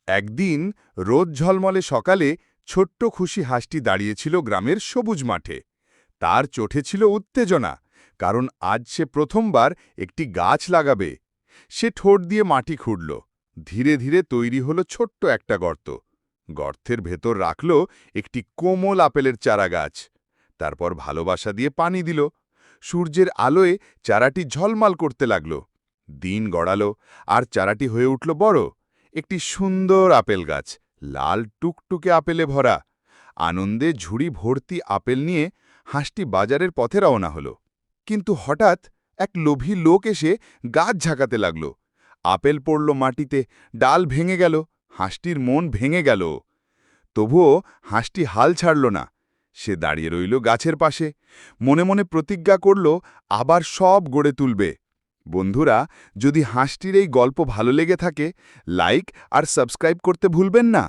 একদিন রোদ ঝলমলে সকালে ছোট্ট খুশি হাঁসটি দাঁড়িয়েছিল গ্রামের সবুজ মাঠে। তার চোখে ছিল উত্তেজনা, কারণ আজ সে প্রথমবার একটি গাছ লাগাবে। সে ঠোঁট দিয়ে মাটি খুঁড়ল। ধীরে ধীরে তৈরি হলো ছোট্ট একটা গর্ত। গর্তের ভেতর রাখল একটি কোমল আপেলের চারা গাছ। তারপর ভালোবাসা দিয়ে পানি দিল। সূর্যের আলোয় চারাটি ঝলমাল করতে লাগল। দিন গড়ালো, আর চারাটি হয়ে উঠল বড়, একটি সুন্দর আপেল গাছ, লাল টুকটুকে আপেলে ভরা। আনন্দে ঝুড়ি ভর্তি আপেল নিয়ে হাঁসটি বাজারের পথে রওনা হল। কিন্তু হঠাৎ এক লোভী লোক এসে গাছ ঝাঁকাতে লাগল। আপেল পড়ল মাটিতে, ডাল ভেঙে গেল, হাঁসটির মন ভেঙে গেল। তবুও হাঁসটি হাল ছাড়ল না। সে দাঁড়িয়ে রইল গাছের পাশে, মনে মনে প্রতিজ্ঞা করল আবার সব গড়ে তুলবে। বন্ধুরা, যদি হাঁসটির এই গল্প ভালো লেগে থাকে, লাইক আর সাবস্ক্রাইব করতে ভুলবেন না।